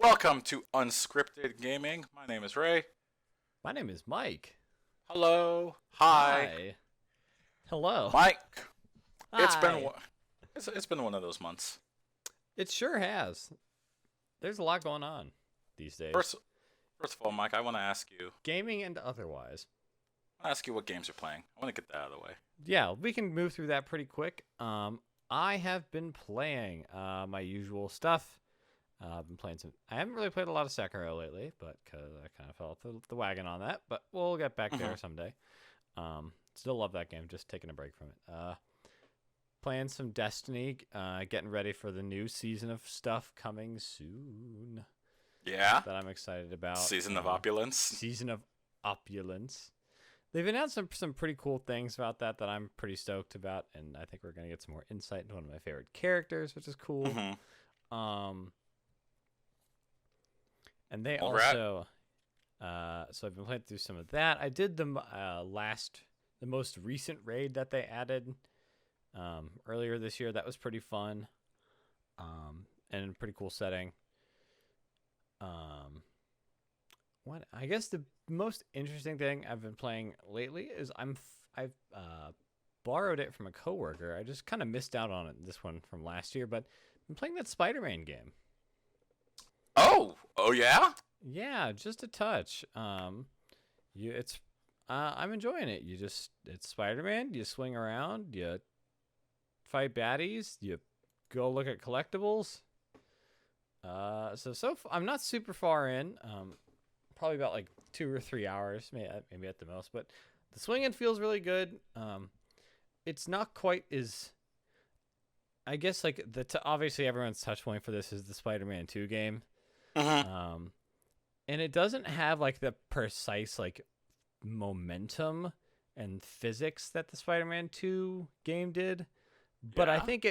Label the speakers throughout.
Speaker 1: Welcome to Unscripted Gaming. My name is Ray.
Speaker 2: My name is Mike.
Speaker 1: Hello. Hi.
Speaker 2: Hi. Hello.
Speaker 1: Mike. It's been
Speaker 2: Hi.
Speaker 1: it's been one of those months.
Speaker 2: It sure has. There's a lot going on these days.
Speaker 1: First of all, Mike, I want to ask you.
Speaker 2: Gaming and otherwise.
Speaker 1: What games you're playing. I want to get that out of the way.
Speaker 2: Yeah, we can move through that pretty quick. I have been playing my usual stuff. I've been playing some. I haven't really played a lot of Sekiro lately, but because I kind of fell off the wagon on that. But we'll get back there someday. Still love that game. Just taking a break from it. Playing some Destiny. Getting ready for the new season of stuff coming soon.
Speaker 1: Yeah.
Speaker 2: That I'm excited about.
Speaker 1: Season of Opulence.
Speaker 2: Season of Opulence. They've announced some pretty cool things about that I'm pretty stoked about, and I think we're gonna get some more insight into one of my favorite characters, which is cool. And they also, so I've been playing through some of that. I did the most recent raid that they added earlier this year. That was pretty fun, and a pretty cool setting. What I guess the most interesting thing I've been playing lately is I've borrowed it from a coworker. I just kind of missed out on it, this one from last year, but I'm playing that Spider-Man game.
Speaker 1: Oh yeah.
Speaker 2: Yeah, just a touch. I'm enjoying it. It's Spider-Man. You swing around, you fight baddies, you go look at collectibles. I'm not super far in. Probably about like 2 or 3 hours, maybe at the most. But the swinging feels really good. It's not quite as, I guess, like obviously everyone's touch point for this is the Spider-Man 2 game. And it doesn't have like the precise like momentum and physics that the Spider-Man 2 game did, but I think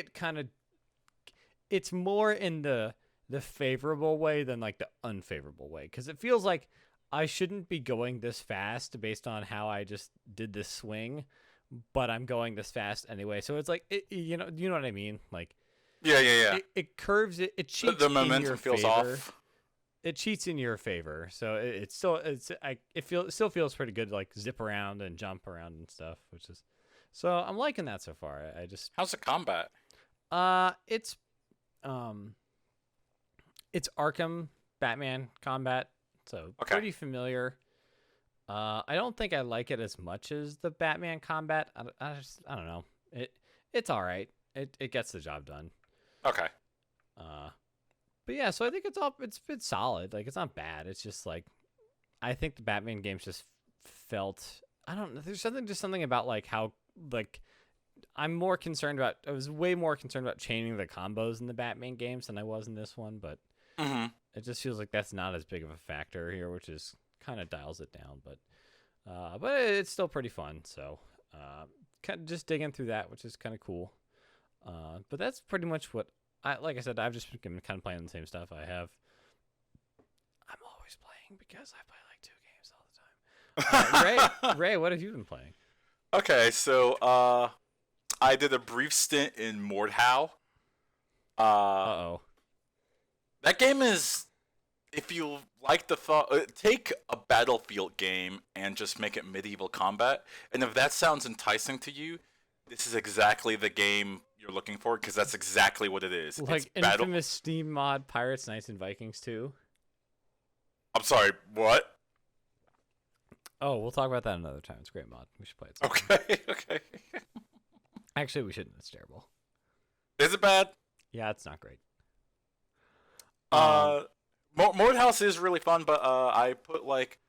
Speaker 2: it's more in the favorable way than like the unfavorable way, because it feels like I shouldn't be going this fast based on how I just did this swing, but I'm going this fast anyway. So it's like you know what I mean? Like
Speaker 1: Yeah.
Speaker 2: it curves it cheats
Speaker 1: The
Speaker 2: in
Speaker 1: momentum
Speaker 2: your
Speaker 1: feels
Speaker 2: favor.
Speaker 1: off.
Speaker 2: It cheats in your favor, so it still feels pretty good to like zip around and jump around and stuff, which is, so I'm liking that so far. I just
Speaker 1: How's the combat?
Speaker 2: it's Arkham Batman combat, so
Speaker 1: Okay.
Speaker 2: pretty familiar. I don't think I like it as much as the Batman combat. I don't know. It's all right. It gets the job done.
Speaker 1: Okay.
Speaker 2: But yeah, so I think it's solid. Like, it's not bad. It's just like, I think the Batman games just felt, I don't know. There's something about like how, like, I was way more concerned about chaining the combos in the Batman games than I was in this one, but it just feels like that's not as big of a factor here, which is kind of dials it down, but it's still pretty fun. So, kind of just digging through that, which is kind of cool. But that's pretty much what like I said, I've just been kind of playing the same stuff I'm always playing because I play like 2 games all the time. Ray, what have you been playing?
Speaker 1: Okay, so I did a brief stint in Mordhau.
Speaker 2: Uh-oh.
Speaker 1: That game is, if you like the thought, take a Battlefield game and just make it medieval combat. And if that sounds enticing to you, this is exactly the game you're looking for, because that's exactly what it is.
Speaker 2: Like infamous Steam mod Pirates, Knights, and Vikings 2?
Speaker 1: I'm sorry, what?
Speaker 2: Oh, we'll talk about that another time. It's a great mod. We should play it
Speaker 1: sometime. Okay.
Speaker 2: Actually, we shouldn't. It's terrible.
Speaker 1: Is it bad?
Speaker 2: Yeah, it's not great.
Speaker 1: Mordhau is really fun, but I put like,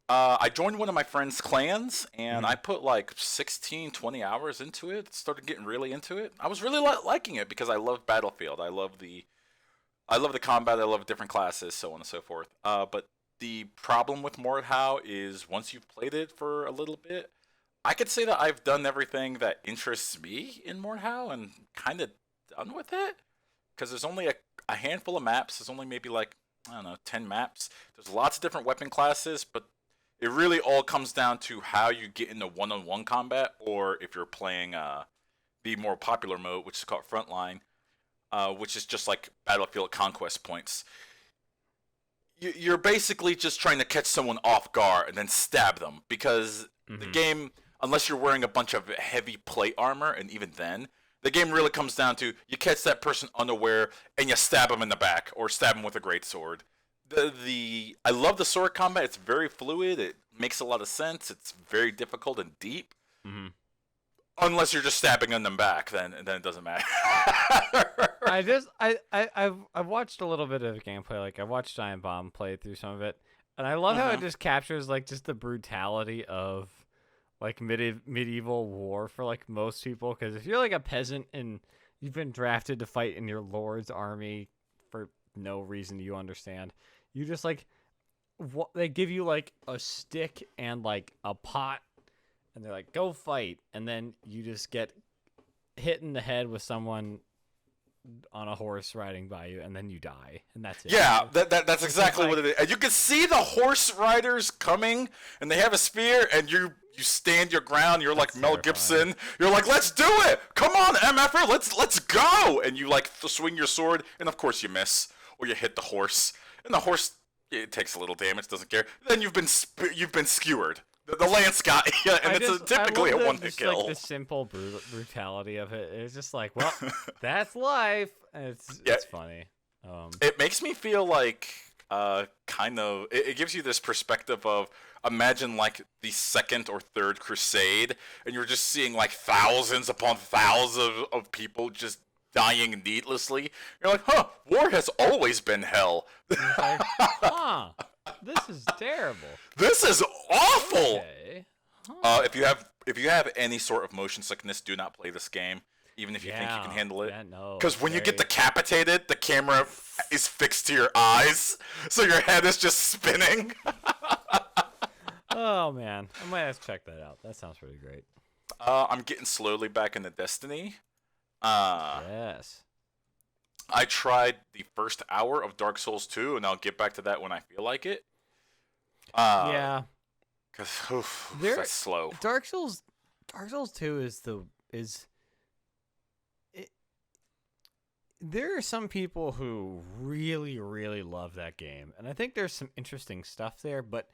Speaker 1: I joined one of my friend's clans, and I put like 16, 20 hours into it. Started getting really into it. I was really liking it because I love Battlefield. I love the combat. I love different classes, so on and so forth. But the problem with Mordhau is once you've played it for a little bit, I could say that I've done everything that interests me in Mordhau and kind of done with it. Because there's only a handful of maps. There's only maybe like, I don't know, 10 maps. There's lots of different weapon classes, but it really all comes down to how you get into one-on-one combat, or if you're playing the more popular mode, which is called Frontline, which is just like Battlefield conquest points. you're basically just trying to catch someone off guard and then stab them, because the game, unless you're wearing a bunch of heavy plate armor, and even then, the game really comes down to you catch that person unaware and you stab them in the back or stab them with a greatsword. I love the sword combat. It's very fluid. It makes a lot of sense. It's very difficult and deep.
Speaker 2: Mm-hmm.
Speaker 1: Unless you're just stabbing in them back, then it doesn't matter.
Speaker 2: I've watched a little bit of gameplay. Like I watched Giant Bomb play through some of it, and I love how it just captures like just the brutality of like medieval war for like most people. Because if you're like a peasant and you've been drafted to fight in your lord's army for no reason you understand, you just like they give you like a stick and like a pot. And they're like, go fight. And then you just get hit in the head with someone on a horse riding by you, and then you die. And that's it.
Speaker 1: Yeah, that's exactly what it is. And you can see the horse riders coming, and they have a spear, and you stand your ground. You're like Mel Gibson. You're like, let's do it. Come on, MFR, let's go. And you like swing your sword, and of course you miss, or you hit the horse. And the horse, it takes a little damage, doesn't care. Then you've been skewered. The lance got you, and it's typically a one-hit kill.
Speaker 2: Like the simple brutality of it. It's just like, well, that's life. It's funny.
Speaker 1: It makes me feel like kind of. It gives you this perspective of, imagine like the second or third crusade, and you're just seeing like thousands upon thousands of people just dying needlessly. You're like, huh, war has always been hell.
Speaker 2: Like, huh. This is terrible.
Speaker 1: This is awful.
Speaker 2: Okay. Huh.
Speaker 1: If you have any sort of motion sickness, do not play this game, even if you think you can handle it. Because when you get decapitated, the camera is fixed to your eyes, so your head is just spinning.
Speaker 2: Oh man, I might have to check that out. That sounds pretty great.
Speaker 1: I'm getting slowly back into Destiny.
Speaker 2: Yes.
Speaker 1: I tried the first hour of Dark Souls 2, and I'll get back to that when I feel like it.
Speaker 2: Yeah.
Speaker 1: Because that's slow.
Speaker 2: Dark Souls 2 there are some people who really, really love that game, and I think there's some interesting stuff there, but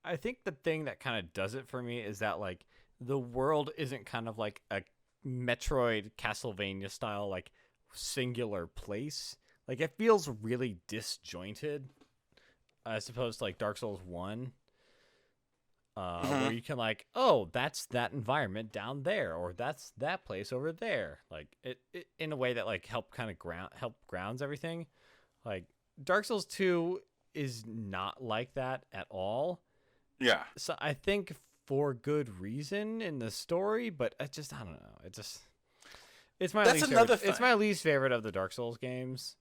Speaker 2: I think the thing that kind of does it for me is that like the world isn't kind of like a Metroid Castlevania style like singular place. Like it feels really disjointed as opposed to like Dark Souls 1 where you can like, oh, that's that environment down there, or that's that place over there, like it in a way that like help grounds everything. Like Dark Souls 2 is not like that at all.
Speaker 1: Yeah.
Speaker 2: So I think for good reason in the story, but I don't know. It's my least favorite. It's my least favorite of the Dark Souls games,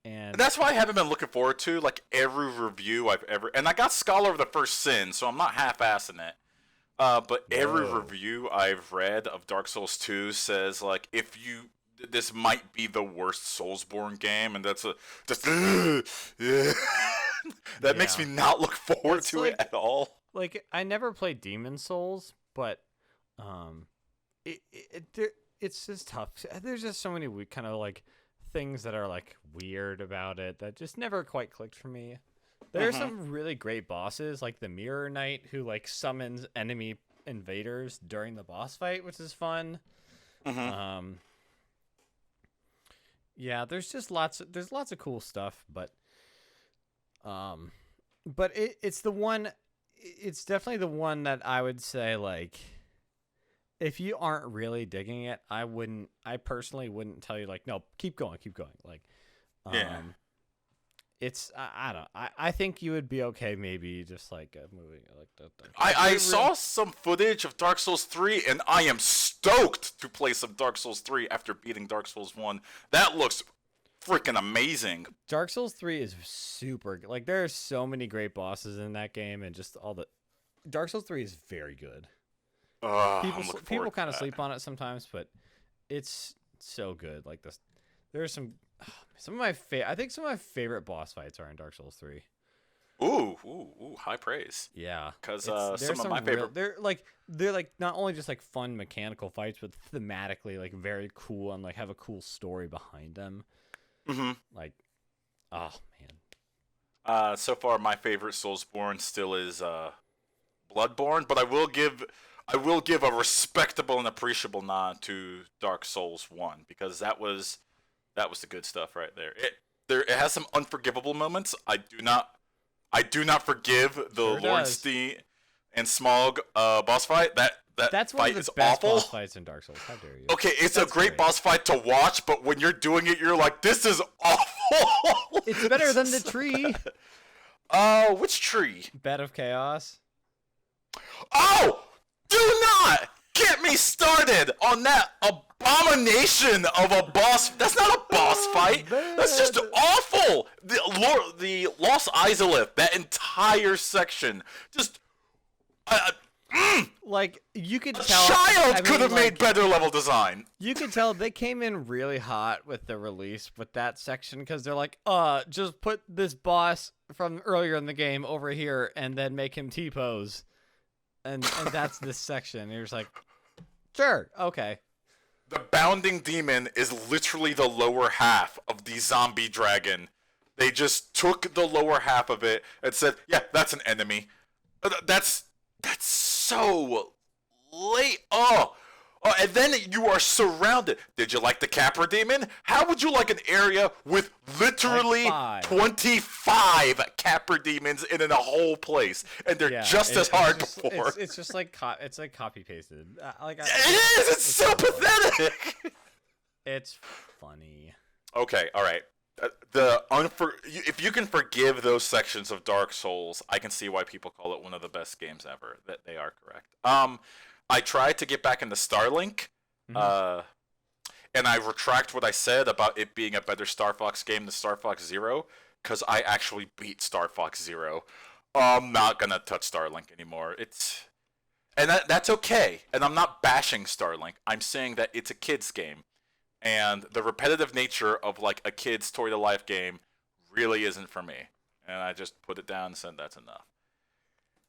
Speaker 2: and
Speaker 1: that's why I haven't been looking forward to like every review I've ever. And I got Scholar of the First Sin, so I'm not half-assing it. But every review I've read of Dark Souls 2 says like this might be the worst Soulsborne game, and that's that makes me not look forward to it at all.
Speaker 2: Like I never played Demon Souls, but it's just tough. There's just so many kind of like things that are like weird about it that just never quite clicked for me. There are some really great bosses, like the Mirror Knight, who like summons enemy invaders during the boss fight, which is fun. Yeah, there's lots of cool stuff, but it's the one. It's definitely the one that I would say like, if you aren't really digging it, I personally wouldn't tell you like, no, keep going. Like, it's I think you would be okay maybe just like moving like that.
Speaker 1: I saw some footage of Dark Souls 3, and I am stoked to play some Dark Souls 3 after beating Dark Souls 1. That looks freaking amazing.
Speaker 2: Dark Souls 3 is super good. Like there are so many great bosses in that game, and just all the Dark Souls 3 is very good. People kind of sleep on it sometimes, but it's so good. Like this, there are some of my I think some of my favorite boss fights are in Dark Souls 3.
Speaker 1: Ooh, high praise.
Speaker 2: Yeah,
Speaker 1: because some of my favorite
Speaker 2: they're like not only just like fun mechanical fights, but thematically like very cool and like have a cool story behind them. Like, oh man,
Speaker 1: So far, my favorite Soulsborne still is Bloodborne, but I will give a respectable and appreciable nod to Dark Souls 1 because that was the good stuff right there. It has some unforgivable moments. I do not forgive the
Speaker 2: Sure does.
Speaker 1: Lornstein and Smog boss fight. That
Speaker 2: That's one
Speaker 1: fight
Speaker 2: of the
Speaker 1: is
Speaker 2: best
Speaker 1: awful.
Speaker 2: boss fights in Dark Souls. How dare you?
Speaker 1: Okay, it's
Speaker 2: That's
Speaker 1: a great
Speaker 2: great.
Speaker 1: boss fight to watch, but when you're doing it, you're like, this is awful.
Speaker 2: It's better than the tree.
Speaker 1: Which tree?
Speaker 2: Bed of Chaos.
Speaker 1: Oh! Do not get me started on that abomination of a boss. That's not a boss fight. That's just awful. The Lost Izalith, that entire section, just
Speaker 2: Like, you could
Speaker 1: a
Speaker 2: tell.
Speaker 1: child could have made better level design.
Speaker 2: You can tell they came in really hot with the release with that section because they're like, just put this boss from earlier in the game over here and then make him T-pose. And that's this section. And you're just like, sure, okay.
Speaker 1: The bounding demon is literally the lower half of the zombie dragon. They just took the lower half of it and said, yeah, that's an enemy. That's so late. And then you are surrounded. Did you like the Capra demon? How would you like an area with literally
Speaker 2: Like
Speaker 1: 25 Capra demons in a whole place, and they're just as hard to pour?
Speaker 2: It's just like it's like copy pasted.
Speaker 1: It is. It's so pathetic.
Speaker 2: It's funny.
Speaker 1: Okay, all right. If you can forgive those sections of Dark Souls, I can see why people call it one of the best games ever. That they are correct. I tried to get back into Starlink, and I retract what I said about it being a better Star Fox game than Star Fox Zero, because I actually beat Star Fox Zero. I'm not gonna touch Starlink anymore. And that's okay. And I'm not bashing Starlink. I'm saying that it's a kid's game. And the repetitive nature of like a kid's toy to life game really isn't for me. And I just put it down and said that's enough.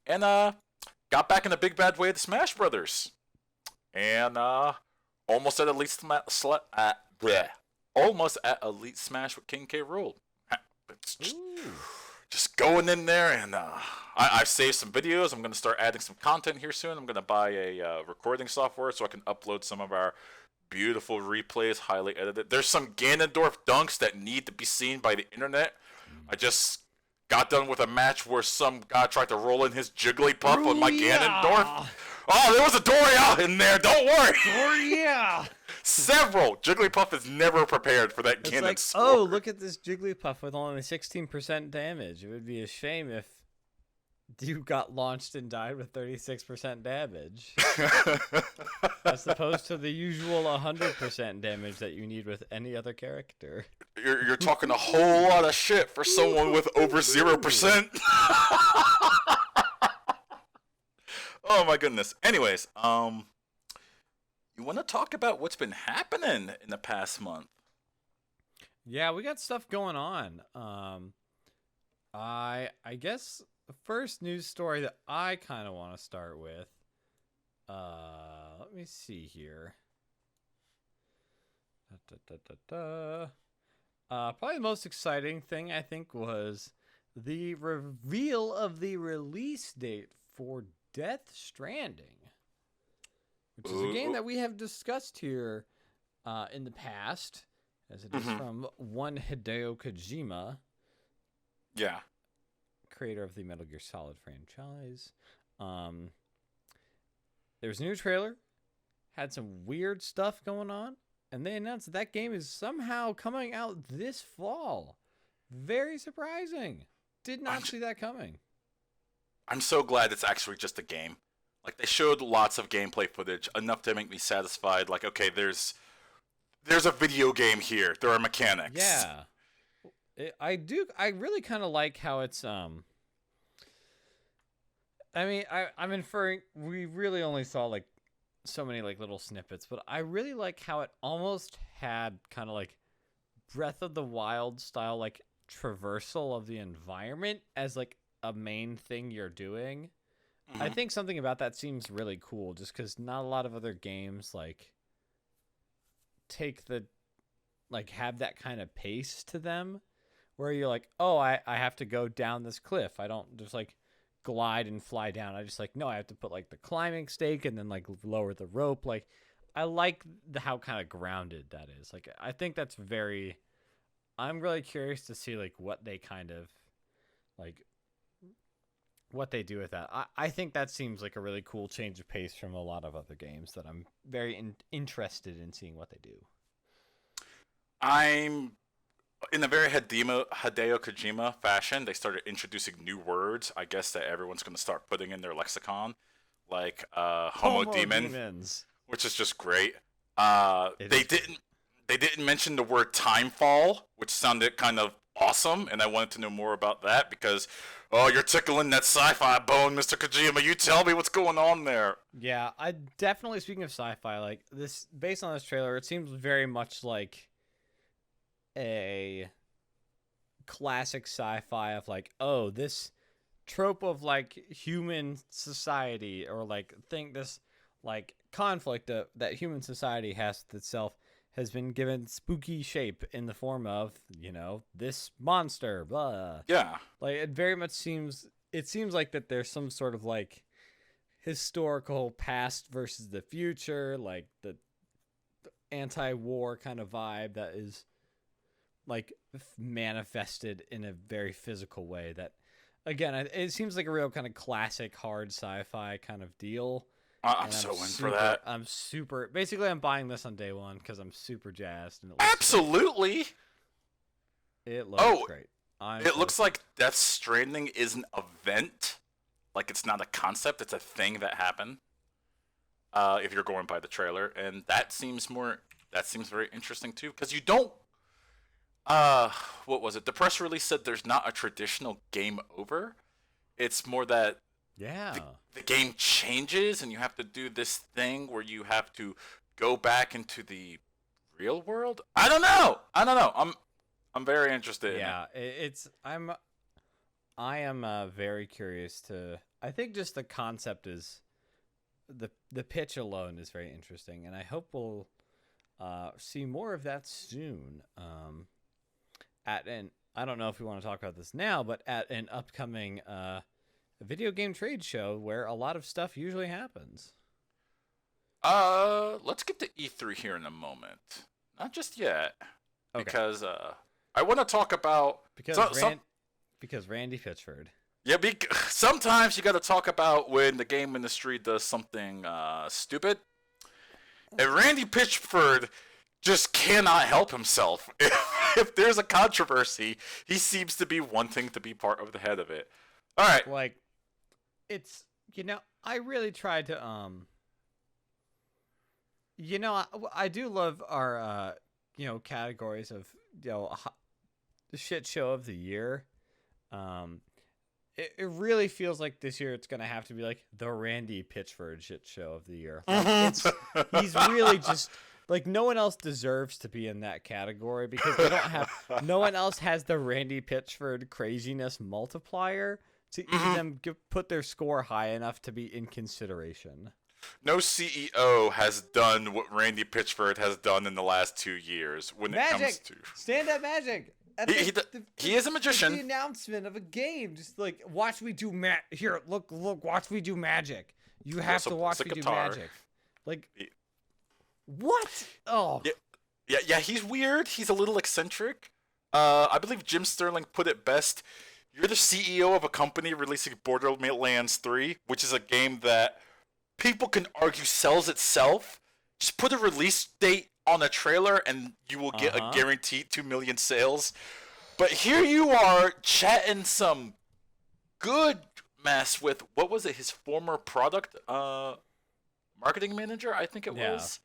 Speaker 1: And got back in a big bad way to Smash Brothers. And almost at Elite almost at Elite Smash with King K. Rool. Just going in there, and I've saved some videos. I'm gonna start adding some content here soon. I'm gonna buy a recording software so I can upload some of our beautiful replays, highly edited. There's some Ganondorf dunks that need to be seen by the internet. I just got done with a match where some guy tried to roll in his Jigglypuff on my Ganondorf. Oh, there was a Doria in there. Don't worry.
Speaker 2: Doria.
Speaker 1: Several. Jigglypuff is never prepared for that Ganon
Speaker 2: like,
Speaker 1: score.
Speaker 2: oh, look at this Jigglypuff with only 16% damage. It would be a shame if you got launched and died with 36% damage. As opposed to the usual 100% damage that you need with any other character.
Speaker 1: You're talking a whole lot of shit for someone with over 0%. Oh my goodness. Anyways, you want to talk about what's been happening in the past month?
Speaker 2: Yeah, we got stuff going on. I guess the first news story that I kind of want to start with. Let me see here. Probably the most exciting thing I think was the reveal of the release date for Death Stranding, which is a game that we have discussed here in the past, as it is from one Hideo Kojima.
Speaker 1: Yeah.
Speaker 2: Creator of the Metal Gear Solid franchise. There's a new trailer, had some weird stuff going on, and they announced that game is somehow coming out this fall. Very surprising. Did not see that coming.
Speaker 1: I'm so glad it's actually just a game. Like, they showed lots of gameplay footage, enough to make me satisfied. Like, okay, there's a video game here. There are mechanics.
Speaker 2: Yeah. I really kind of like how it's, I mean, I'm inferring, we really only saw, like, so many, like, little snippets, but I really like how it almost had kind of, like, Breath of the Wild style, like, traversal of the environment as, like, a main thing you're doing. I think something about that seems really cool, just because not a lot of other games, like, have that kind of pace to them, where you're like, oh, I have to go down this cliff. I don't just like glide and fly down. I just like, no, I have to put like the climbing stake and then like lower the rope. Like, I like how kind of grounded that is. Like, I think that's very. I'm really curious to see like what they kind of like what they do with that. I think that seems like a really cool change of pace from a lot of other games that I'm very interested in seeing what they do.
Speaker 1: I'm in a very Hideo Kojima fashion. They started introducing new words. I guess that everyone's going to start putting in their lexicon, like Homo Demon,
Speaker 2: Demons.
Speaker 1: which is just great. They didn't mention the word timefall, which sounded kind of awesome, and I wanted to know more about that because, oh, you're tickling that sci-fi bone, Mr. Kojima. You tell me what's going on there.
Speaker 2: Yeah, I definitely, speaking of sci-fi, like this, based on this trailer, it seems very much like a classic sci-fi of like, oh, this trope of like human society, or like this like conflict that human society has with itself has been given spooky shape in the form of, this monster, blah.
Speaker 1: Yeah.
Speaker 2: Like, it very much seems like that there's some sort of like historical past versus the future, like the anti-war kind of vibe that is like manifested in a very physical way that, again, it seems like a real kind of classic hard sci-fi kind of deal.
Speaker 1: I'm so in for that.
Speaker 2: I'm buying this on day one because I'm super jazzed. And
Speaker 1: Absolutely.
Speaker 2: It looks great.
Speaker 1: It looks like Death Stranding is an event. Like, it's not a concept, it's a thing that happened. If you're going by the trailer. And that seems very interesting too. Because you don't, what was it? The press release said there's not a traditional game over. It's more that the game changes and you have to do this thing where you have to go back into the real world. I don't know. I'm very interested.
Speaker 2: Yeah, I am very curious to. I think just the concept is the pitch alone is very interesting, and I hope we'll see more of that soon. I don't know if we want to talk about this now, but at an upcoming video game trade show where a lot of stuff usually happens.
Speaker 1: Let's get to E3 here in a moment. Not just yet, because I want to talk about
Speaker 2: because Randy Pitchford.
Speaker 1: Yeah, sometimes you got to talk about when the game industry does something stupid, and Randy Pitchford just cannot help himself. If there's a controversy, he seems to be wanting to be part of the head of it. All right,
Speaker 2: like. It's, I really tried to, I do love our, categories of, the shit show of the year. It really feels like this year it's going to have to be like the Randy Pitchford shit show of the year. Like, he's really just, like, no one else deserves to be in that category because no one else has the Randy Pitchford craziness multiplier to even put their score high enough to be in consideration.
Speaker 1: No CEO has done what Randy Pitchford has done in the last 2 years when it comes to
Speaker 2: stand-up magic.
Speaker 1: He is a magician.
Speaker 2: The announcement of a game, just like watch me do look, watch me do magic. You have to watch me do magic. Like, what? Oh,
Speaker 1: yeah. He's weird. He's a little eccentric. I believe Jim Sterling put it best. You're the CEO of a company releasing Borderlands 3, which is a game that people can argue sells itself. Just put a release date on a trailer and you will get a guaranteed 2 million sales. But here you are chatting some good mess with, what was it, his former product marketing manager, I think it was?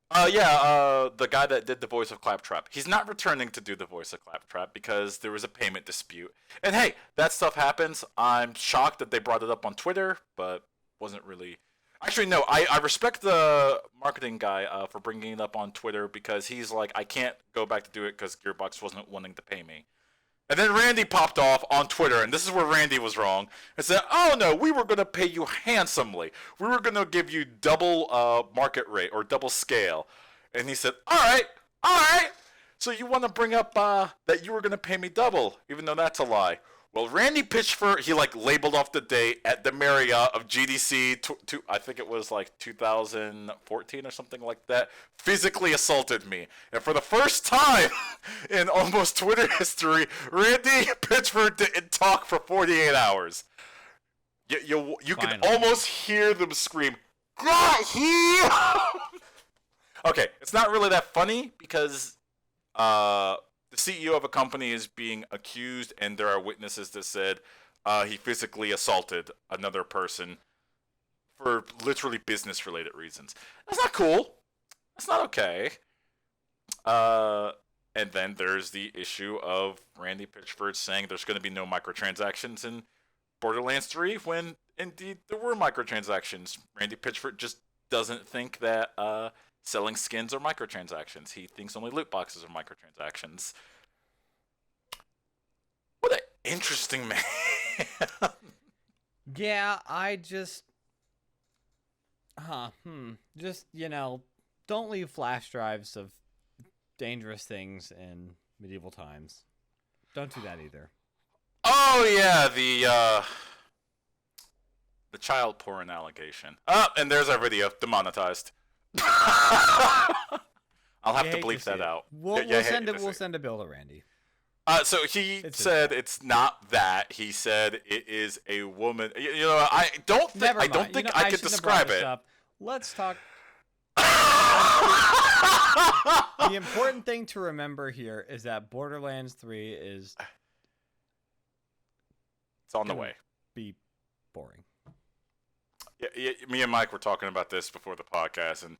Speaker 1: The guy that did the voice of Claptrap. He's not returning to do the voice of Claptrap because there was a payment dispute. And hey, that stuff happens. I'm shocked that they brought it up on Twitter, but wasn't really... Actually, no, I respect the marketing guy for bringing it up on Twitter because he's like, I can't go back to do it because Gearbox wasn't wanting to pay me. And then Randy popped off on Twitter, and this is where Randy was wrong, and said, oh no, we were going to pay you handsomely. We were going to give you double market rate or double scale. And he said, all right. So you want to bring up that you were going to pay me double, even though that's a lie. Well, Randy Pitchford, he like labeled off the date at the Marriott of GDC, I think it was like 2014 or something like that, physically assaulted me. And for the first time in almost Twitter history, Randy Pitchford didn't talk for 48 hours. You can almost hear them scream, "Got here!" Okay, it's not really that funny because the CEO of a company is being accused, and there are witnesses that said he physically assaulted another person for literally business-related reasons. That's not cool. That's not okay. And then there's the issue of Randy Pitchford saying there's going to be no microtransactions in Borderlands 3 when indeed there were microtransactions. Randy Pitchford just doesn't think that selling skins are microtransactions. He thinks only loot boxes are microtransactions. What an interesting man.
Speaker 2: Yeah, I just... Just, don't leave flash drives of dangerous things in medieval times. Don't do that either.
Speaker 1: Oh, yeah, the child porn allegation. Oh, and there's our video, demonetized. I'll have to bleep that out.
Speaker 2: We'll send a bill to Randy.
Speaker 1: So he said it's not that. He said it is a woman. I don't think I could describe it.
Speaker 2: Let's talk. The important thing to remember here is that Borderlands 3 is...
Speaker 1: It's on the way.
Speaker 2: Be boring.
Speaker 1: Yeah, me and Mike were talking about this before the podcast, and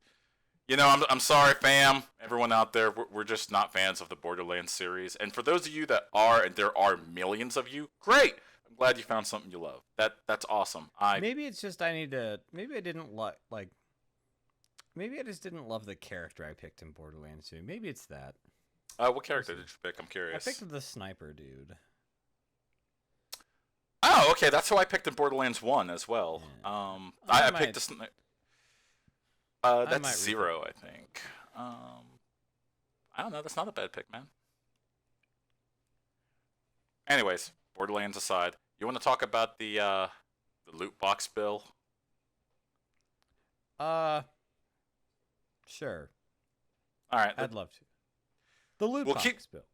Speaker 1: I'm sorry, fam. Everyone out there, we're just not fans of the Borderlands series. And for those of you that are, and there are millions of you, great. I'm glad you found something you love. That's awesome.
Speaker 2: Maybe it's just maybe I didn't like. Maybe I just didn't love the character I picked in Borderlands 2. Maybe it's that.
Speaker 1: What character did you pick? I'm curious.
Speaker 2: I picked the sniper dude.
Speaker 1: Oh, okay. That's who I picked in Borderlands 1 as well. Yeah. I picked the sniper. That's Zero, I think. I don't know. That's not a bad pick, man. Anyways, Borderlands aside, you want to talk about the loot box bill?
Speaker 2: Sure.
Speaker 1: All right.
Speaker 2: I'd love to. The loot box bill.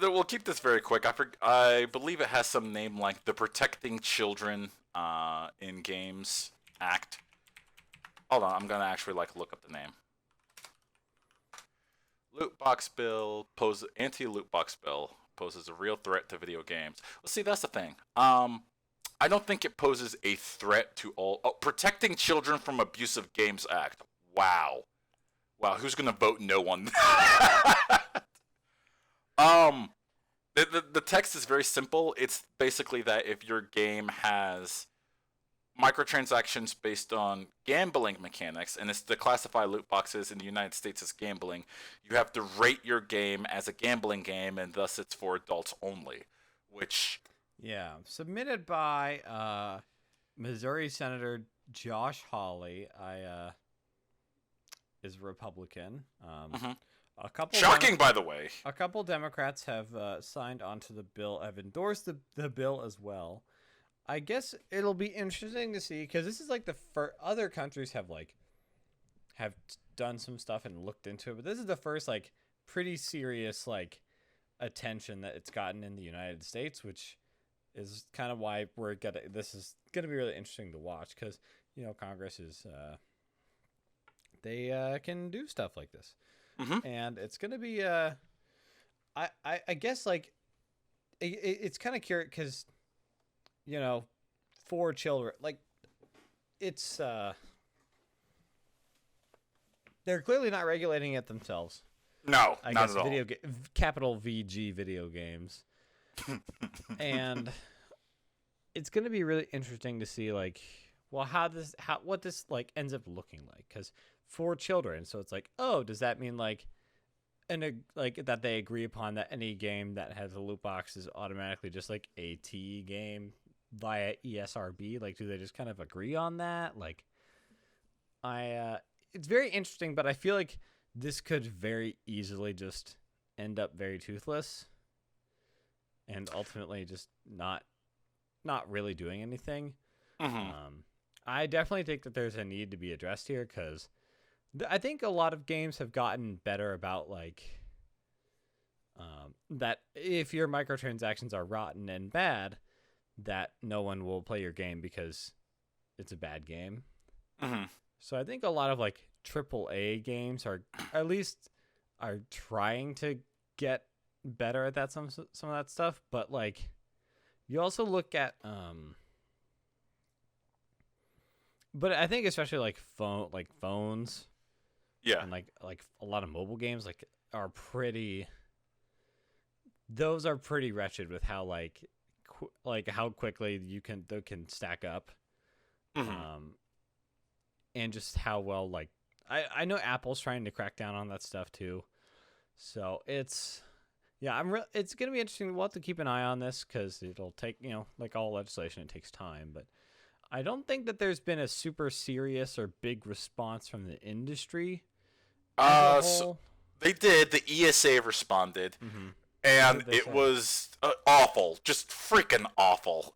Speaker 1: We'll keep this very quick. I believe it has some name like the Protecting Children in Games Act. Hold on, I'm gonna actually look up the name. Loot box bill anti-loot box bill poses a real threat to video games. Well, see, that's the thing. I don't think it poses a threat to all. Protecting Children from Abusive Games Act. Wow, who's gonna vote no on that? The text is very simple. It's basically that if your game has microtransactions based on gambling mechanics, and it's to classify loot boxes in the United States as gambling, you have to rate your game as a gambling game, and thus it's for adults only. Which,
Speaker 2: yeah, submitted by Missouri Senator Josh Hawley. Is Republican.
Speaker 1: Shocking, by the way.
Speaker 2: A couple Democrats have signed onto the bill, have endorsed the bill as well. I guess it'll be interesting to see, because this is like other countries have done some stuff and looked into it, but this is the first pretty serious attention that it's gotten in the United States, which is kind of why this is gonna be really interesting to watch, because Congress is they can do stuff like this.
Speaker 1: Mm-hmm.
Speaker 2: And it's gonna be I guess it's kind of curious because for children, it's they're clearly not regulating it themselves.
Speaker 1: No,
Speaker 2: I
Speaker 1: not
Speaker 2: guess
Speaker 1: at all.
Speaker 2: Capital VG video games. And it's gonna be really interesting to see what this ends up looking like, because for children, so it's does that mean that they agree upon that any game that has a loot box is automatically just a T game via ESRB? Do they just kind of agree on that? It's very interesting, but I feel like this could very easily just end up very toothless, and ultimately just not really doing anything. I definitely think that there's a need to be addressed here because I think a lot of games have gotten better about like that if your microtransactions are rotten and bad, that no one will play your game because it's a bad game. So I think a lot of like AAA games are trying to get better at that some of that stuff, but like you also look at but I think especially like phones, and like a lot of mobile games are pretty wretched with how like how quickly they can stack up. And just how well like I know Apple's trying to crack down on that stuff too. So it's it's going to be interesting. We'll have to keep an eye on this because it'll take, like all legislation, it takes time. But I don't think that there's been a super serious or big response from the industry.
Speaker 1: So they did. The ESA responded, and it was awful, just freaking awful.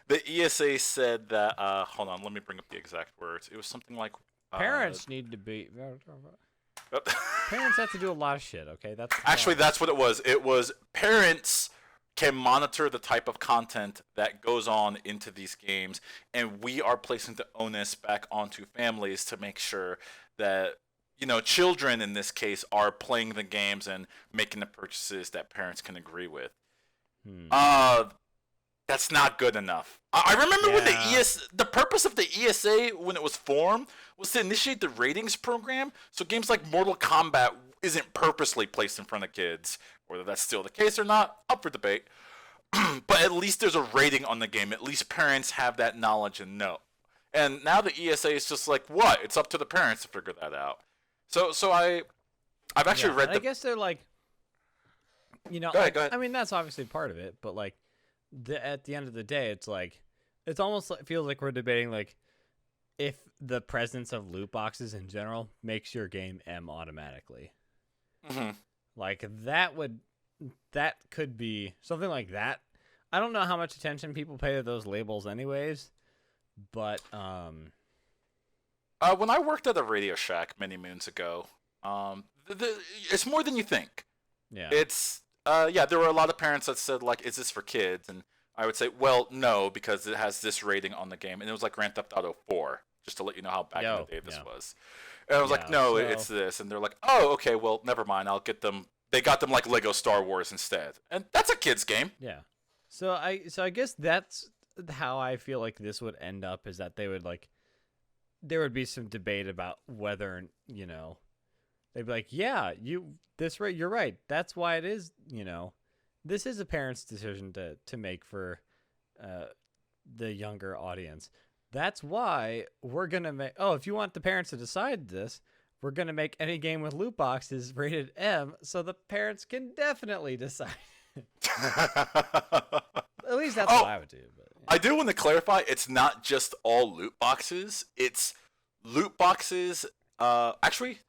Speaker 1: The ESA said that. Hold on, let me bring up the exact words. It was something like
Speaker 2: parents need to be. Parents have to do a lot of shit. Okay,
Speaker 1: that's what it was. It was parents can monitor the type of content that goes on into these games, and we are placing the onus back onto families to make sure that children in this case are playing the games and making the purchases that parents can agree with. That's not good enough. I remember when the purpose of the ESA when it was formed was to initiate the ratings program, so games like Mortal Kombat isn't purposely placed in front of kids. Whether that's still the case or not, up for debate. But at least there's a rating on the game. At least parents have that knowledge and know. And now the ESA is just like, what? It's up to the parents to figure that out. So I've actually read.
Speaker 2: I guess they're like,
Speaker 1: Go ahead.
Speaker 2: I mean, that's obviously part of it, but like, at the end of the day, it's like, it's almost like, feels like we're debating like if the presence of loot boxes in general makes your game M automatically. Like that could be something like that. I don't know how much attention people pay to those labels anyways, but
Speaker 1: when I worked at a Radio Shack many moons ago, it's more than you think.
Speaker 2: Yeah.
Speaker 1: It's there were a lot of parents that said like, "Is this for kids?" And I would say, "Well, no, because it has this rating on the game." And it was like Grand Theft Auto 4, just to let you know how back in the day this was. And I was like, "No, it's this." And they're like, "Oh, okay, well, never mind. I'll get them." They got them like Lego Star Wars instead, and that's a kid's game.
Speaker 2: Yeah. So I guess that's how I feel like this would end up, is that they would like, there would be some debate about whether they'd be like, yeah, you're right. That's why it is. This is a parent's decision to make for the younger audience. That's why we're gonna make. Oh, if you want the parents to decide this, we're gonna make any game with loot boxes rated M, so the parents can definitely decide. At least that's what I would do. But,
Speaker 1: I do want to clarify, it's not just all loot boxes. It's loot boxes. Actually,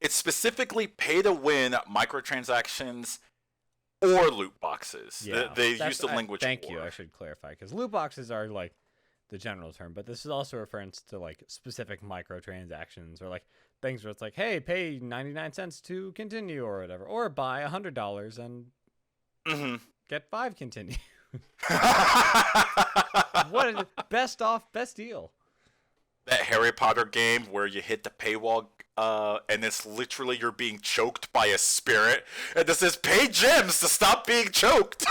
Speaker 1: it's specifically pay-to-win microtransactions or loot boxes.
Speaker 2: Yeah,
Speaker 1: they use the language.
Speaker 2: Thank you. I should clarify, because loot boxes are like the general term, but this is also a reference to like specific microtransactions or like things where it's like, hey, pay 99 cents to continue or whatever, or buy $100 and get 5 continue. What best deal?
Speaker 1: That Harry Potter game where you hit the paywall and it's literally you're being choked by a spirit, and this says pay gems to stop being choked.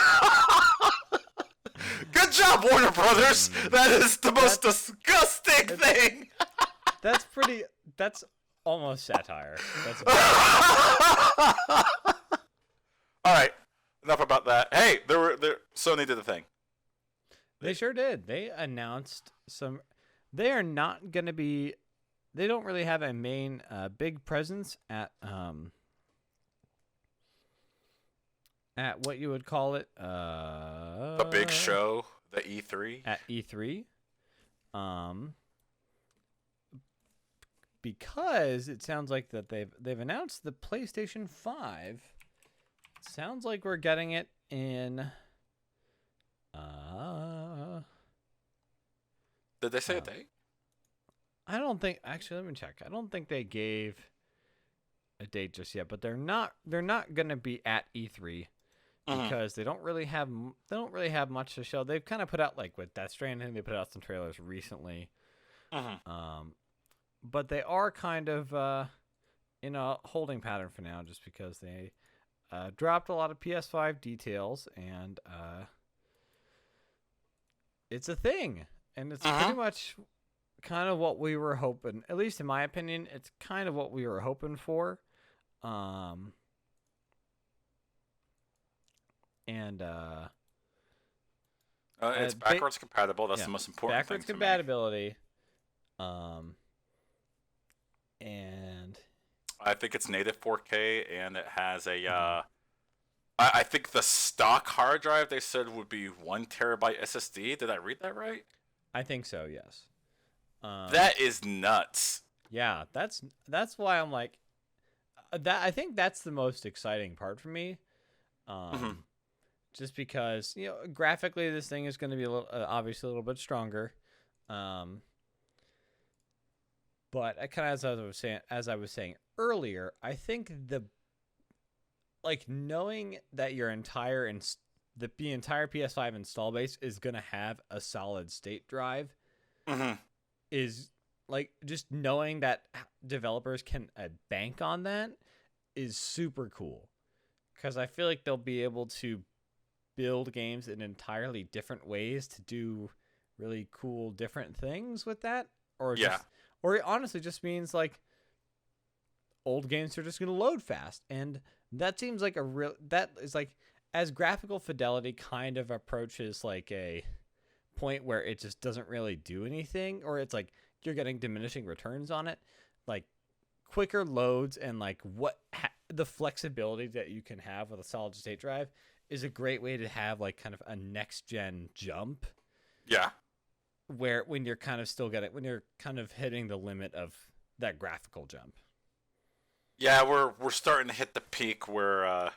Speaker 1: Good job, Warner Brothers. That is the most disgusting thing.
Speaker 2: That's almost satire.
Speaker 1: All right, enough about that. Hey, Sony did the thing.
Speaker 2: They sure did. They announced some. They are not going to be. They don't really have a main big presence at what you would call it
Speaker 1: the big show, the E3.
Speaker 2: At E3. because it sounds like that they've announced the PlayStation 5. Sounds like we're getting it in.
Speaker 1: Did they say a date?
Speaker 2: I don't think. Actually, let me check. I don't think they gave a date just yet, but they're not going to be at E3 because they don't really have much to show. They've kind of put out, like with Death Stranding, they put out some trailers recently. But they are kind of in a holding pattern for now, just because they dropped a lot of PS5 details, and it's a thing, and it's pretty much kind of what we were hoping. At least in my opinion, it's kind of what we were hoping for.
Speaker 1: It's backwards compatible. That's the most important thing.
Speaker 2: Backwards compatibility. And
Speaker 1: I think it's native 4K, and it has a. I think the stock hard drive they said would be 1 terabyte SSD. Did I read that right?
Speaker 2: I think so. Yes.
Speaker 1: That is nuts.
Speaker 2: Yeah, that's why I'm like that. I think that's the most exciting part for me. Just because graphically this thing is going to be obviously a little bit stronger. But kind of as I was saying earlier, I think knowing that your entire the entire PS5 install base is going to have a solid state drive is like, just knowing that developers can bank on that is super cool, because I feel like they'll be able to build games in entirely different ways to do really cool different things with that, or it honestly just means like old games are just going to load fast, and that seems like that is like, as graphical fidelity kind of approaches like a point where it just doesn't really do anything, or it's like you're getting diminishing returns on it, like quicker loads and like the flexibility that you can have with a solid state drive is a great way to have like kind of a next gen jump.
Speaker 1: Yeah.
Speaker 2: Where when you're kind of hitting the limit of that graphical jump.
Speaker 1: Yeah, we're starting to hit the peak where I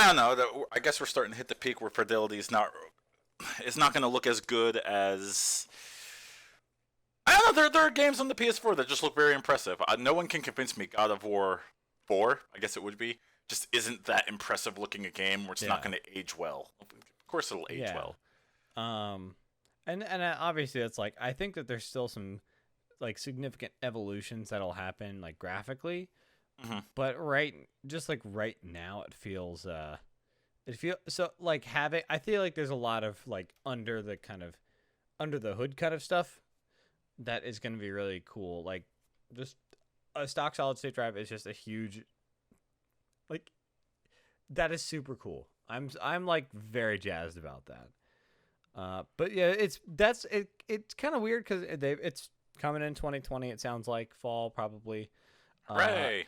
Speaker 1: don't know. I guess we're starting to hit the peak where fidelity is not going to look as good as. I don't know. There are games on the PS4 that just look very impressive. No one can convince me God of War 4, I guess it would be, just isn't that impressive looking a game where it's not going to age well. Of course, it'll age well.
Speaker 2: And obviously it's like, I think that there's still some like significant evolutions that'll happen like graphically, but right now it feels so like I feel like there's a lot of like under the hood kind of stuff that is going to be really cool. Like, just a stock solid state drive is just a huge, like, that is super cool. I'm like very jazzed about that. But yeah, it's kind of weird because it's coming in 2020. It sounds like fall probably.
Speaker 1: Hooray!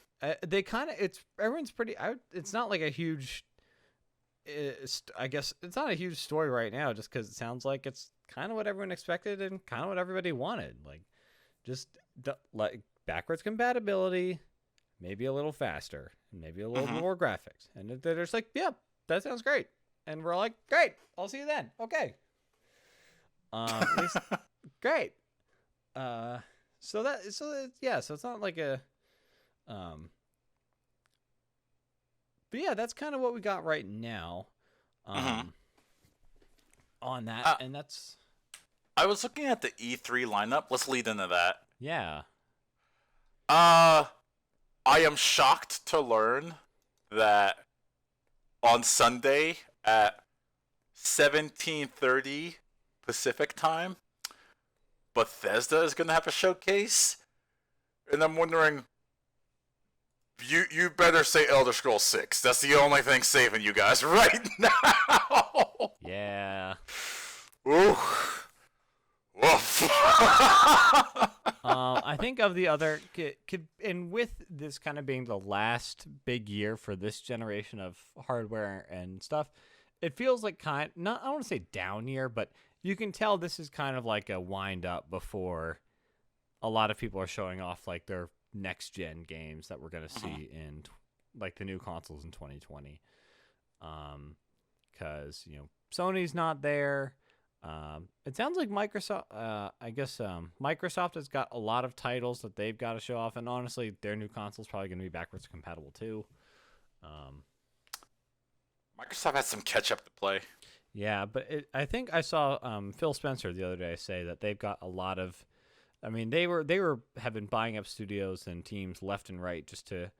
Speaker 2: Everyone's pretty. It's not like a huge. I guess it's not a huge story right now, just because it sounds like it's kind of what everyone expected and kind of what everybody wanted. Like, just like backwards compatibility, maybe a little faster, maybe a little more graphics, and they're just like, yeah, that sounds great, and we're like, great, I'll see you then. Okay. Great. So it's not like a but yeah, that's kind of what we got right now on that. And that's...
Speaker 1: I was looking at the E3 lineup. Let's lead into that.
Speaker 2: Yeah.
Speaker 1: I am shocked to learn that on Sunday at 17:30 Pacific time, Bethesda is going to have a showcase. And I'm wondering... You better say Elder Scrolls 6. That's the only thing saving you guys right now.
Speaker 2: Yeah.
Speaker 1: Ooh. Woof.
Speaker 2: I think of the other, and with this kind of being the last big year for this generation of hardware and stuff, it feels like I don't want to say down year, but you can tell this is kind of like a wind up before a lot of people are showing off like their next gen games that we're gonna see in like the new consoles in 2020. Because Sony's not there. It sounds like Microsoft. I guess Microsoft has got a lot of titles that they've got to show off, and honestly, their new console's probably gonna be backwards compatible too.
Speaker 1: Microsoft has some catch up to play.
Speaker 2: Yeah, but I think I saw Phil Spencer the other day say that they've got a lot of. I mean, they have been buying up studios and teams left and right just to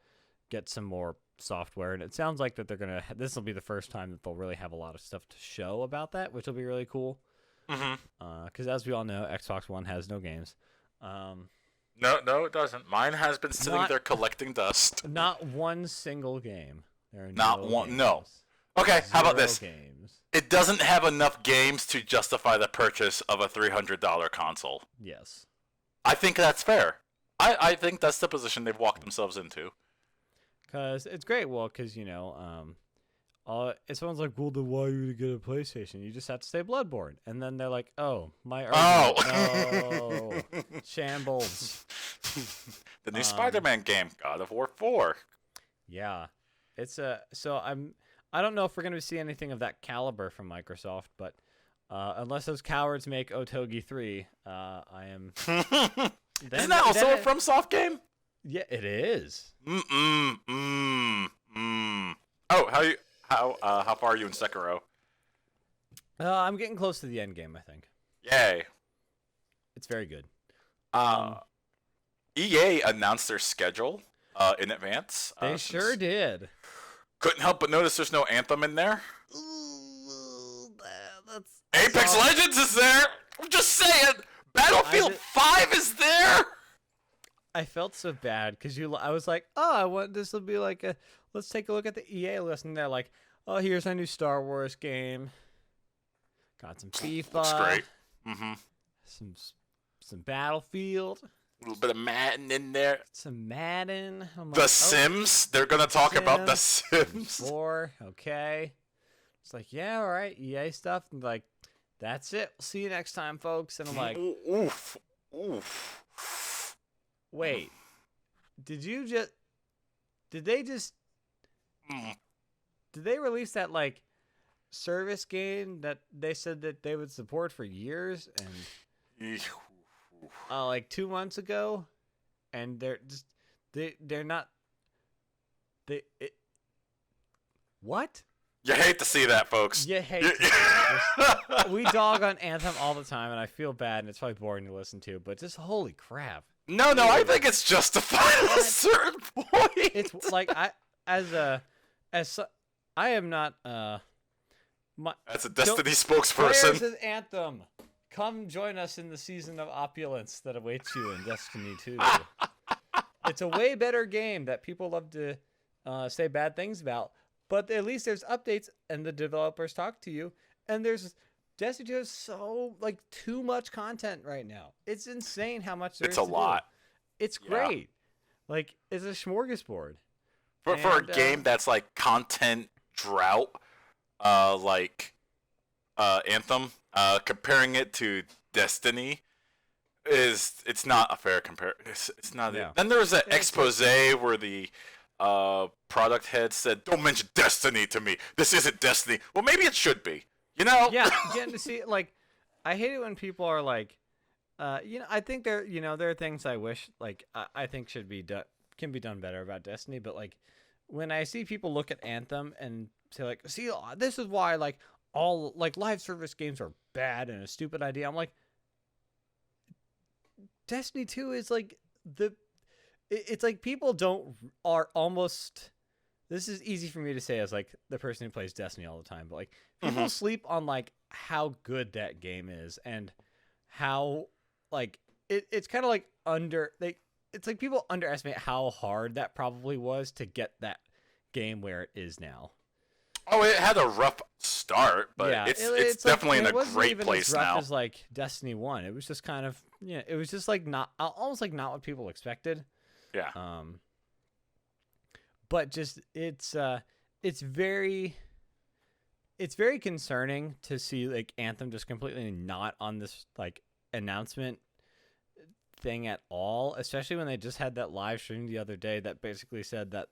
Speaker 2: get some more software, and it sounds like that they're gonna. This will be the first time that they'll really have a lot of stuff to show about that, which will be really cool. Because as we all know, Xbox One has no games.
Speaker 1: No, it doesn't. Mine has been sitting there collecting dust.
Speaker 2: Not one single game. There are
Speaker 1: not
Speaker 2: no
Speaker 1: one.
Speaker 2: games.
Speaker 1: No. Okay, how about
Speaker 2: Zero
Speaker 1: this?
Speaker 2: Games.
Speaker 1: It doesn't have enough games to justify the purchase of a $300 console.
Speaker 2: Yes.
Speaker 1: I think that's fair. I think that's the position they've walked themselves into.
Speaker 2: Because it's great. Well, because, if someone's like, well, then why are you to get a PlayStation? You just have to say Bloodborne. And then they're like, oh, my argument. No. Shambles.
Speaker 1: The new Spider-Man game, God of War 4.
Speaker 2: Yeah. It's I don't know if we're going to see anything of that caliber from Microsoft, but unless those cowards make Otogi 3, I am...
Speaker 1: Isn't that also a FromSoft game?
Speaker 2: Yeah, it is.
Speaker 1: Oh, how far are you in Sekiro?
Speaker 2: I'm getting close to the end game, I think.
Speaker 1: Yay.
Speaker 2: It's very good.
Speaker 1: EA announced their schedule in advance.
Speaker 2: They sure did.
Speaker 1: Couldn't help but notice there's no Anthem in there. Apex Legends is there. I'm just saying. Battlefield 5 is there.
Speaker 2: I felt so bad because I was like, oh, I want this will be like a. Let's take a look at the EA list, and they're like, oh, here's our new Star Wars game. Got some FIFA.
Speaker 1: Looks great.
Speaker 2: Some Battlefield.
Speaker 1: A little bit of Madden in there.
Speaker 2: Some Madden.
Speaker 1: The Sims. They're gonna talk about The Sims.
Speaker 2: 4. Okay. It's like, yeah, all right, EA stuff. And like, that's it. We'll see you next time, folks. And I'm like,
Speaker 1: oof.
Speaker 2: Wait. Did they release that like service game that they said that they would support for years and like 2 months ago, and they're not what?
Speaker 1: You hate to see that, folks.
Speaker 2: You hate we dog on Anthem all the time, and I feel bad, and it's probably boring to listen to, but just holy crap.
Speaker 1: No, I think it's justified at a certain point.
Speaker 2: It's like I am not
Speaker 1: as a Destiny spokesperson.
Speaker 2: Where's Anthem? Come join us in the season of opulence that awaits you in Destiny 2. It's a way better game that people love to say bad things about, but at least there's updates and the developers talk to you, and there's Destiny 2 has so like too much content right now. It's insane how much there is.
Speaker 1: It's a lot.
Speaker 2: It's great. Like it's a smorgasbord.
Speaker 1: For a game that's like content drought, like Anthem, comparing it to Destiny it's not a fair comparison. It's not.
Speaker 2: Yeah.
Speaker 1: Then there was an expose where the product head said, "Don't mention Destiny to me. This isn't Destiny." Well, maybe it should be. You know?
Speaker 2: Yeah. Getting to see like, I hate it when people are like, I think there are things I wish like I think should be done, can be done better about Destiny, but like when I see people look at Anthem and say like, see, this is why like all like live service games are bad and a stupid idea. I'm like, Destiny 2 is like it's like people are almost. This is easy for me to say as like the person who plays Destiny all the time, but like people sleep on like how good that game is and how like it's kind of like it's like people underestimate how hard that probably was to get that game where it is now.
Speaker 1: Oh, it had a rough start, but
Speaker 2: yeah,
Speaker 1: it's definitely in a great place
Speaker 2: as rough
Speaker 1: now.
Speaker 2: As like Destiny 1, it was just kind of it was just like not almost like not what people expected.
Speaker 1: Yeah.
Speaker 2: But just it's very concerning to see like Anthem just completely not on this like announcement thing at all, especially when they just had that live stream the other day that basically said that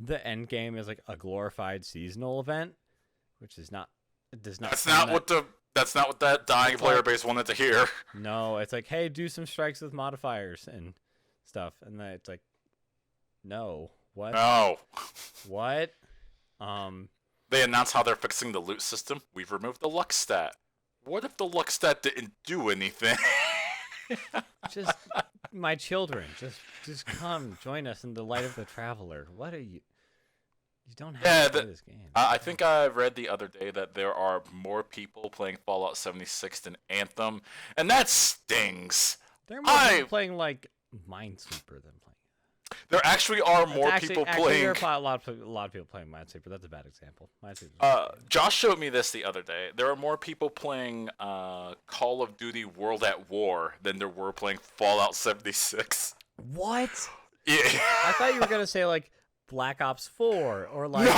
Speaker 2: the end game is like a glorified seasonal event, which is not. It does not.
Speaker 1: That's not what that dying player base wanted to hear.
Speaker 2: No, it's like, hey, do some strikes with modifiers and stuff, and then it's like, no, what?
Speaker 1: No.
Speaker 2: What?
Speaker 1: They announced how they're fixing the loot system. We've removed the luck stat. What if the luck stat didn't do anything?
Speaker 2: Just my children, just come join us in the light of the traveler. What are you? You don't have to play this game.
Speaker 1: I think I read the other day that there are more people playing Fallout 76 than Anthem, and that stings.
Speaker 2: There are more people playing like Minesweeper than playing.
Speaker 1: There actually are more people playing.
Speaker 2: There are a lot of people playing Minesweeper. That's a bad example.
Speaker 1: Josh showed me this the other day. There are more people playing Call of Duty World at War than there were playing Fallout 76.
Speaker 2: What?
Speaker 1: Yeah.
Speaker 2: I thought you were gonna say like Black Ops 4 or like,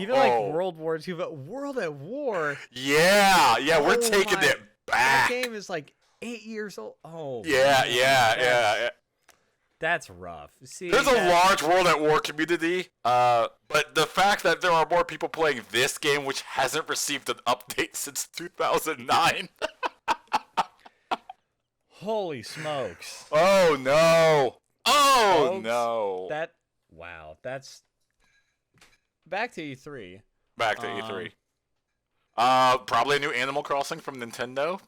Speaker 2: even like World War II, but World at War.
Speaker 1: Yeah, we're taking it back.
Speaker 2: That game is like 8 years old. Oh.
Speaker 1: Yeah.
Speaker 2: That's rough. See,
Speaker 1: there's a large World at War community, but the fact that there are more people playing this game, which hasn't received an update since 2009.
Speaker 2: Holy smokes!
Speaker 1: Oh no! Oh
Speaker 2: Folks,
Speaker 1: no!
Speaker 2: That's back to E3.
Speaker 1: Back to E3. Probably a new Animal Crossing from Nintendo.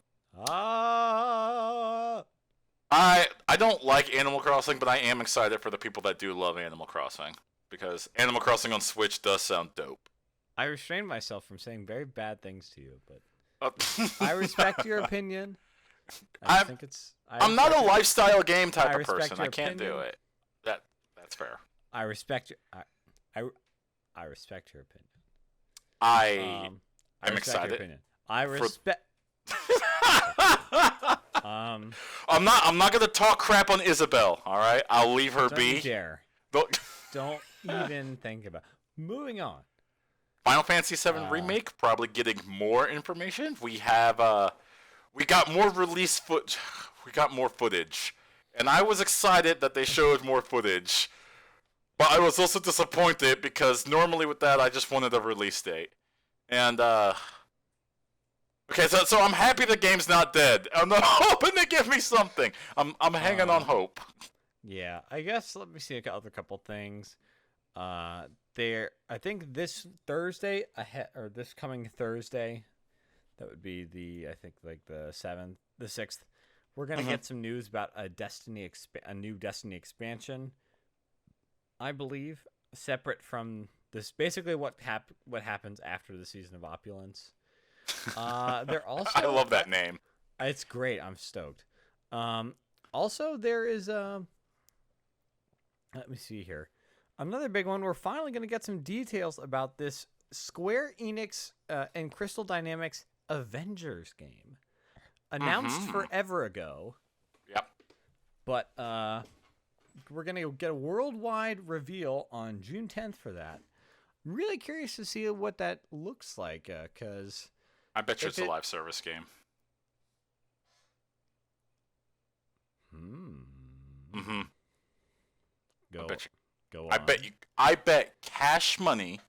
Speaker 1: I don't like Animal Crossing, but I am excited for the people that do love Animal Crossing, because Animal Crossing on Switch does sound dope.
Speaker 2: I restrained myself from saying very bad things to you, but I respect your opinion. I'm not a
Speaker 1: lifestyle game type of person. I can't do it. That's fair.
Speaker 2: I respect your I respect your opinion.
Speaker 1: I am excited.
Speaker 2: I respect.
Speaker 1: I'm not gonna talk crap on Isabelle. All right, I'll leave her be.
Speaker 2: Don't dare. Don't even think about. Moving on.
Speaker 1: Final Fantasy VII Remake probably getting more information. We have we got more release footage. We got more footage, and I was excited that they showed more footage, but I was also disappointed because normally with that I just wanted a release date, and okay, so I'm happy the game's not dead. I'm hoping they give me something. I'm hanging on hope.
Speaker 2: Yeah, I guess let me see a couple things. I think this Thursday or this coming Thursday, that would be the 6th. We're gonna get some news about a new Destiny expansion. I believe separate from this, basically what happens after the season of Opulence. They're also.
Speaker 1: I love that name.
Speaker 2: It's great. I'm stoked. Also, there is let me see here. Another big one. We're finally going to get some details about this Square Enix and Crystal Dynamics Avengers game, announced forever ago.
Speaker 1: Yep.
Speaker 2: But we're going to get a worldwide reveal on June 10th for that. I'm really curious to see what that looks like, because
Speaker 1: I bet you it's a live service game.
Speaker 2: Go
Speaker 1: on. I bet cash money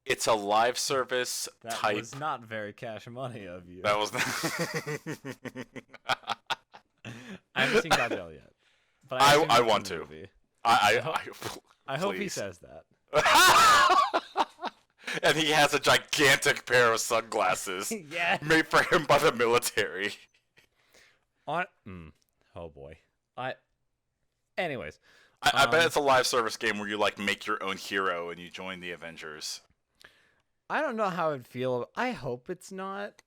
Speaker 1: it's a live service type.
Speaker 2: That was not very cash money of you.
Speaker 1: That was
Speaker 2: I haven't seen Godzilla yet. But
Speaker 1: I want to.
Speaker 2: I hope he says that.
Speaker 1: And he has a gigantic pair of sunglasses made for him by the military.
Speaker 2: Oh boy. Anyways.
Speaker 1: I bet it's a live service game where you like make your own hero and you join the Avengers.
Speaker 2: I don't know how I'd feel. I hope it's not.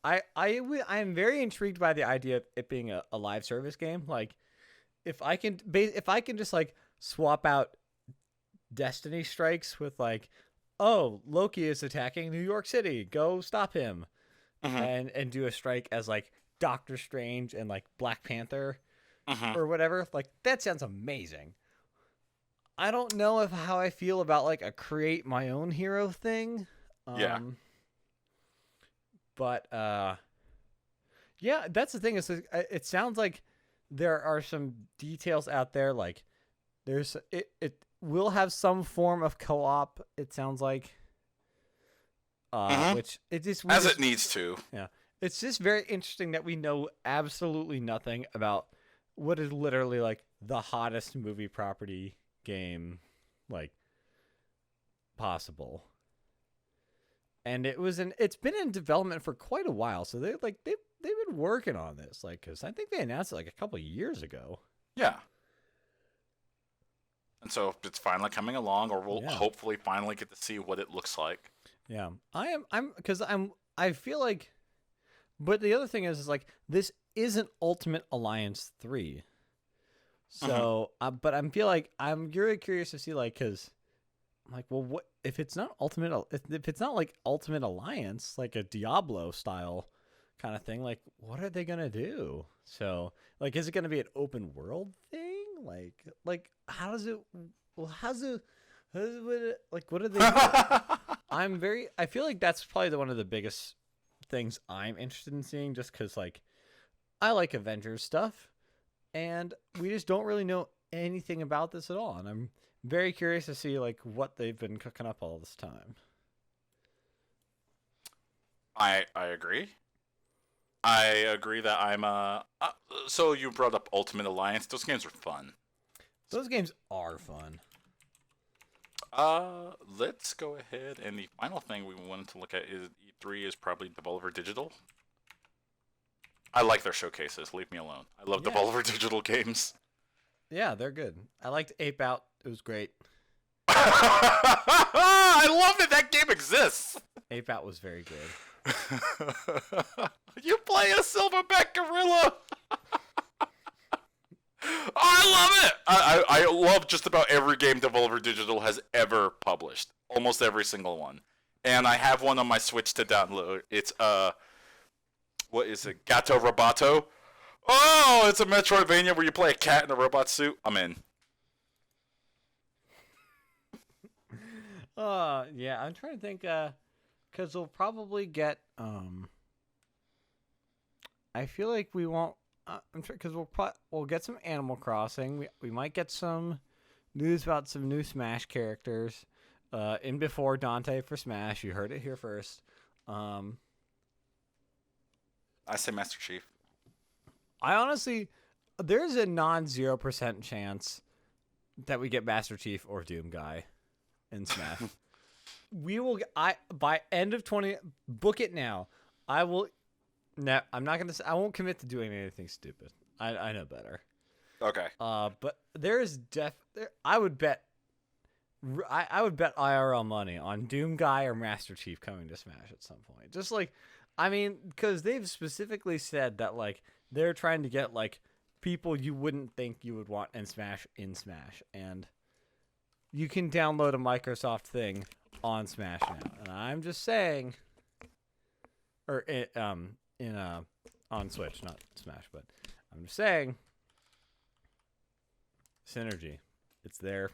Speaker 2: I am very intrigued by the idea of it being a live service game. Like, if I can just like swap out Destiny strikes with like, oh, Loki is attacking New York City, go stop him, and do a strike as like Doctor Strange and like Black Panther. Or whatever, like that sounds amazing. I don't know how I feel about like a create my own hero thing. But yeah, that's the thing is it sounds like there are some details out there. Like it will have some form of co-op. It sounds like, which it just
Speaker 1: as it needs to.
Speaker 2: Yeah, it's just very interesting that we know absolutely nothing about what is literally like the hottest movie property game, like, possible. And it's been in development for quite a while, so they've been working on this, like, because I think they announced it like a couple of years ago.
Speaker 1: Yeah. And so it's finally coming along, or we'll hopefully finally get to see what it looks like.
Speaker 2: Yeah, I feel like, but the other thing is like, this isn't Ultimate Alliance 3. So, but I feel like I'm really curious to see, like, because I'm like, well, what if it's not if it's not like Ultimate Alliance, like a Diablo style kind of thing, like, what are they gonna do? So, like, is it gonna be an open world thing? Like how does it? Well, what are they doing? I feel like that's probably one of the biggest things I'm interested in seeing, just because, like, I like Avengers stuff, and we just don't really know anything about this at all, and I'm very curious to see, like, what they've been cooking up all this time.
Speaker 1: I agree. I agree that I'm so you brought up Ultimate Alliance. Those games are fun.
Speaker 2: Those games are fun.
Speaker 1: Let's go ahead, and the final thing we wanted to look at is E3 is probably Devolver Digital. I like their showcases. Leave me alone. I love Devolver Digital games.
Speaker 2: Yeah, they're good. I liked Ape Out. It was great.
Speaker 1: I love that that game exists.
Speaker 2: Ape Out was very good.
Speaker 1: You play a silverback gorilla. I love it. I love just about every game Devolver Digital has ever published. Almost every single one. And I have one on my Switch to download. It's what is it? Gato Roboto. Oh, it's a Metroidvania where you play a cat in a robot suit. I'm in.
Speaker 2: Yeah, I'm trying to think, because we'll probably get, I feel like we won't, because we'll get some Animal Crossing. We might get some news about some new Smash characters, in before Dante for Smash. You heard it here first.
Speaker 1: I say Master Chief.
Speaker 2: I honestly, there's a non-0% chance that we get Master Chief or Doom Guy in Smash. We will. By end of 20, book it now. I will. No, I'm not gonna. I won't commit to doing anything stupid. I know better.
Speaker 1: Okay.
Speaker 2: But there is I would bet. I would bet IRL money on Doom Guy or Master Chief coming to Smash at some point. Just like, I mean, because they've specifically said that, like, they're trying to get, like, people you wouldn't think you would want in Smash, and you can download a Microsoft thing on Smash now. And I'm just saying, or on Switch, not Smash, but I'm just saying, synergy, it's there.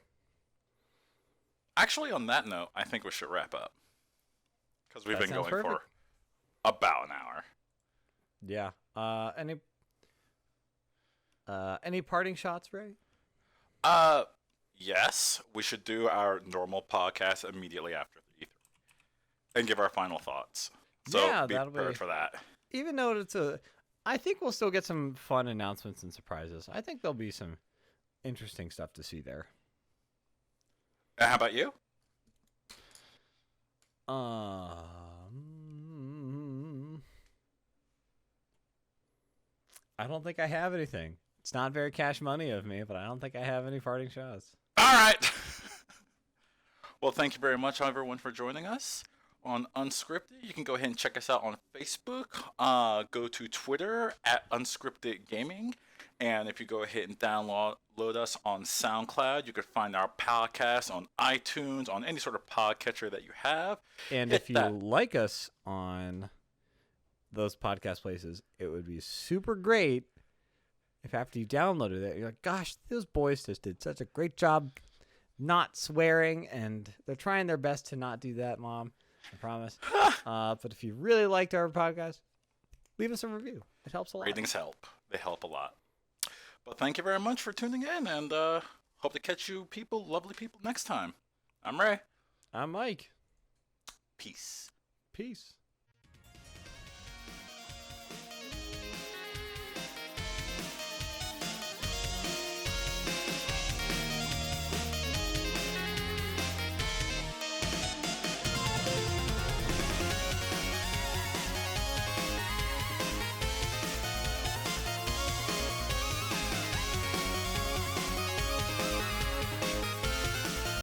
Speaker 1: Actually, on that note, I think we should wrap up because we've been going
Speaker 2: perfect.
Speaker 1: for about an hour.
Speaker 2: Yeah. Any parting shots, Ray?
Speaker 1: Yes, we should do our normal podcast immediately after the E3 and give our final thoughts. So
Speaker 2: yeah,
Speaker 1: be prepared for that.
Speaker 2: Even though I think we'll still get some fun announcements and surprises. I think there'll be some interesting stuff to see there.
Speaker 1: And how about you?
Speaker 2: I don't think I have anything. It's not very cash money of me, but I don't think I have any parting shots.
Speaker 1: All right. Well, thank you very much, everyone, for joining us on Unscripted. You can go ahead and check us out on Facebook. Go to Twitter at Unscripted Gaming. And if you go ahead and download us on SoundCloud, you can find our podcast on iTunes, on any sort of podcatcher that you have.
Speaker 2: And if you like us on those podcast places, it would be super great if after you downloaded it, you're like, gosh, those boys just did such a great job not swearing, and they're trying their best to not do that, Mom. I promise. But if you really liked our podcast, leave us a review. It helps a lot.
Speaker 1: Ratings help. They help a lot. But thank you very much for tuning in, and hope to catch you people, lovely people, next time. I'm Ray.
Speaker 2: I'm Mike.
Speaker 1: Peace.
Speaker 2: Peace.